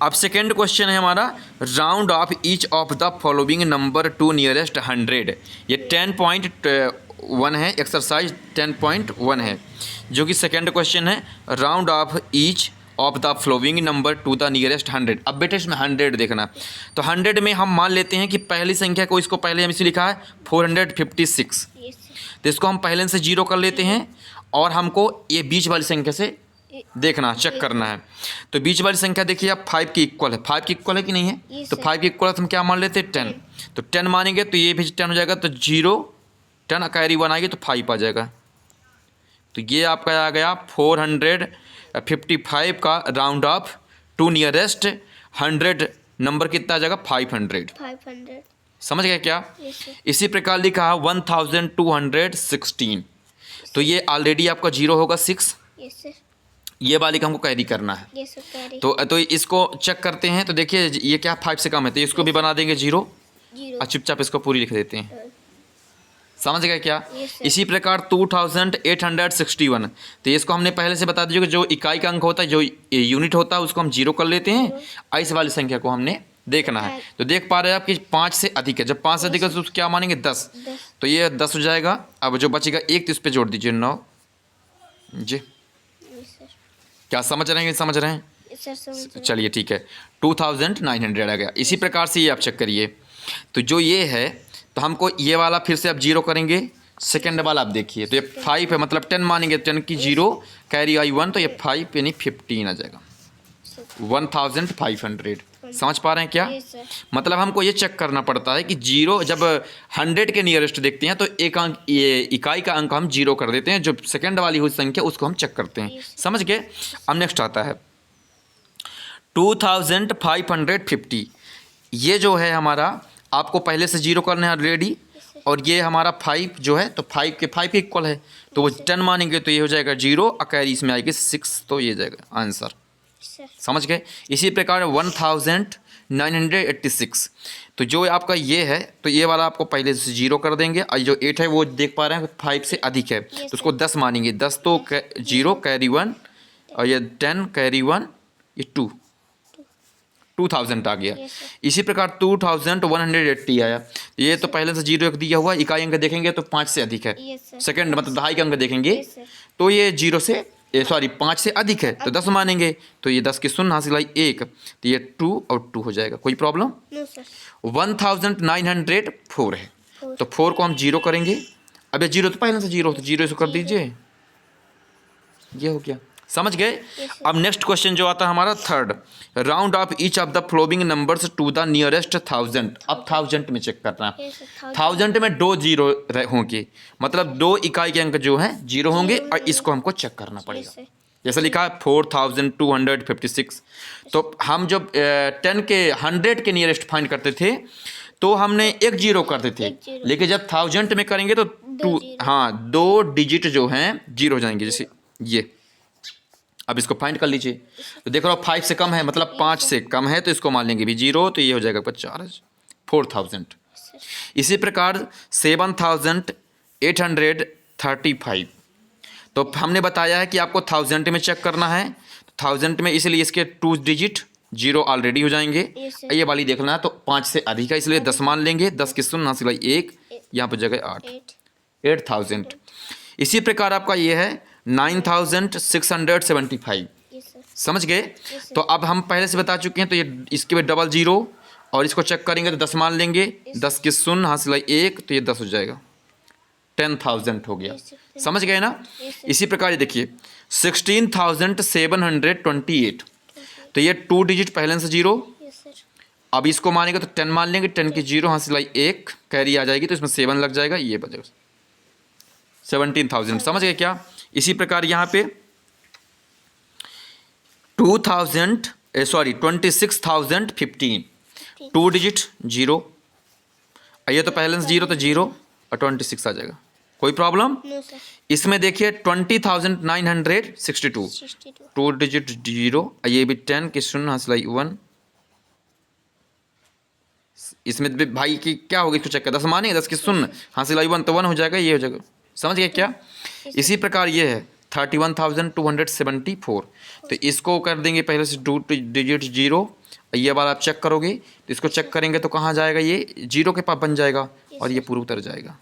अब second question है हमारा, round off each of the following number two nearest 100। ये 10.1 है, एक्सरसाइज 10.1 है, जो कि सेकेंड क्वेश्चन है, round off each of the flowing number two the nearest 100। अब बेटे इसमें 100 देखना, तो 100 में हम मान लेते हैं कि पहली संख्या को, इसको पहले हम इसे लिखा है 456, तो इसको हम पहले से जीरो कर लेते हैं और हमको ये बीच वाली संख्या से देखना, चेक करना है। तो बीच वाली संख्या देखिए आप 5 की इक्वल है, 5 की इक्वल है कि नहीं है, तो 5 की इक्वल है तो हम क्या मान लेते हैं 10, तो 10 मानेंगे तो ये भी 10 हो जाएगा, तो 0 10 कैरी 1 आएगी तो 5 आ जाएगा। तो ये आपका आ गया 455 का round off to nearest 100 number कितना आ जाएगा 500। समझ गए क्या? इसी प्रकार लिखा है 1216, तो ये ऑलरेडी आपका 0 होगा 6, ये वाली का हमको कैरी करना है। तो इसको चेक करते हैं, तो देखिए ये क्या 5 से कम है, तो इसको भी बना देंगे 0 और चुपचाप इसको पूरी लिख देते हैं। समझ गए क्या? इसी प्रकार 2861, तो इसको हमने पहले से बता दिया कि जो इकाई का अंक होता है, जो यूनिट होता है, उसको हम 0 कर लेते हैं, इस वाली संख्या को हमने देखना है। तो देख पा रहे हैं आप कि 5 से अधिक है, जब 5 से अधिक है तो क्या मानेंगे 10, तो ये 10 हो जाएगा। अब जो बचेगा 1, तो इस पर जोड़ दीजिए 9 जी। क्या समझ रहे हैं? समझ रहे हैं? चलिए ठीक है, 2900 आ गया। इसी प्रकार से ये आप चेक करिए, तो जो ये है, तो हमको ये वाला फिर से आप 0 करेंगे, सेकेंड वाला आप देखिए, तो ये 5 है, मतलब 10 मानेंगे, 10 की 0 कैरी आई 1, तो ये 5 यानी 15 आ जाएगा, 1500। समझ पा रहे हैं क्या? मतलब हमको ये चेक करना पड़ता है कि 0 जब 100 के नियरेस्ट देखते हैं तो एक अंक, ये इकाई का अंक हम 0 कर देते हैं, जो सेकंड वाली हुई संख्या उसको हम चेक करते हैं। समझ गए? अब नेक्स्ट आता है 2550, ये जो है हमारा, आपको पहले से 0 करना है ऑलरेडी, और ये हमारा 5 जो है, तो 5 के इक्वल है, तो वो 10 मानेंगे तो ये हो जाएगा 0, अकैरी इसमें आएगी 6, तो ये जाएगा आंसर। समझ गए? इसी प्रकार 1986, तो जो आपका ये है, तो ये वाला आपको पहले से 0 कर देंगे, और जो 8 है वो देख पा रहे हैं 5 से अधिक है, तो उसको 10 मानेंगे, 10 तो 0 कैरी 1, और ये 10 कैरी 1, ये 2000 आ गया। इसी प्रकार 2180 आया, ये तो पहले से 0 दिया हुआ, इकाई अंक देखेंगे तो 5 से अधिक है, सेकंड मतलब दहाई का अंक देखेंगे तो ये 0 से 5 से अधिक है, तो 10 मानेंगे, तो ये 10 की शून्य हासिल आई 1, तो ये 2 और 2 हो जाएगा। कोई प्रॉब्लम? 1904 है, तो 4 को हम 0 करेंगे, अब ये 0 तो पहले से 0, तो 0 इसको कर दीजिए, ये हो गया। समझ गए? अब नेक्स्ट क्वेश्चन जो आता है हमारा third, round off each of the following numbers to the nearest 1000। अब 1000 में चेक करना है, 1000 में 2 0 होंगे, मतलब 2 इकाई के अंक जो हैं 0 होंगे, और इसको हमको चेक करना पड़ेगा। जैसे लिखा है 4256, तो हम जब 10 के 100 के नियरेस्ट फाइंड करते थे तो हमने एक 0 करते थे, लेकिन जब 1000 में करेंगे तो 2 डिजिट जो हैं 0 हो जाएंगे, जैसे ये। अब इसको फाइंड कर लीजिए, तो देख रहा हो 5 से कम है, मतलब 5 से कम है, तो इसको मान लेंगे भी 0, तो ये हो जाएगा 50, 4000। इसी प्रकार 7835, तो हमने बताया है कि आपको 1000 में चेक करना है, 1000 में, इसलिए इसके 2 डिजिट 0 ऑलरेडी हो जाएंगे, ये वाली देखना है तो 5 से अधिक है, इसलिए 10 मान लेंगे, 10 की शून्य हासिल 1, यहाँ पर जगह 8000। इसी प्रकार आपका ये है 9675। समझ गए? तो अब हम पहले से बता चुके हैं, तो ये इसके बाद डबल 0, और इसको चेक करेंगे तो 10 मान लेंगे, 10 की शून्य हासिल 1, तो ये 10 हो जाएगा, 10000 हो गया। समझ गए ना? इसी प्रकार ये देखिए 16728, तो ये 2 डिजिट पहले से 0, अब इसको मानेंगे तो 10 मान लेंगे, 10 की 0 हासिल 1, कैरी आ जाएगी, तो इसमें 7 लग जाएगा, ये बचेगा 17000। समझ गए क्या? इसी प्रकार यहाँ पे 26015, 2 डिजिट 0, ये तो पहले से 0, तो 0 और 26 आ जाएगा। कोई प्रॉब्लम? इसमें देखिए 20962, 2 डिजिट 0, ये भी 10 की शून्य हासिल 1, इसमें भी भाई की क्या होगी, इसको चेक कर, 10 माने, 10 की शून्य हासिल 1, तो 1 हो जाएगा, ये हो जाएगा। समझ गए क्या? इसी प्रकार ये है 31274, तो इसको कर देंगे पहले से 2 डिजिट 0, ये बार आप चेक करोगे तो इसको चेक करेंगे तो कहाँ जाएगा, ये 0 के पास बन जाएगा और ये पूरा उतर जाएगा।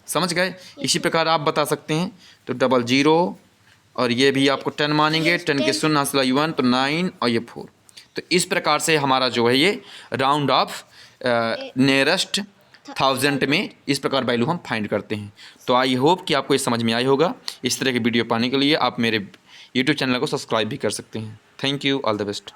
समझ गए? इसी प्रकार आप बता सकते हैं तो 00 और ये भी आपको 10 मानेंगे, 10 के शून्य हासिल 1 तो 9 और ये 4। तो इस प्रकार से हमारा जो है ये राउंड ऑफ नियरेस्ट 1000 में इस प्रकार वैल्यू हम फाइंड करते हैं। तो आई होप कि आपको ये समझ में आई होगा। इस तरह की वीडियो पाने के लिए आप मेरे यूट्यूब चैनल को सब्सक्राइब भी कर सकते हैं। Thank you, all the best.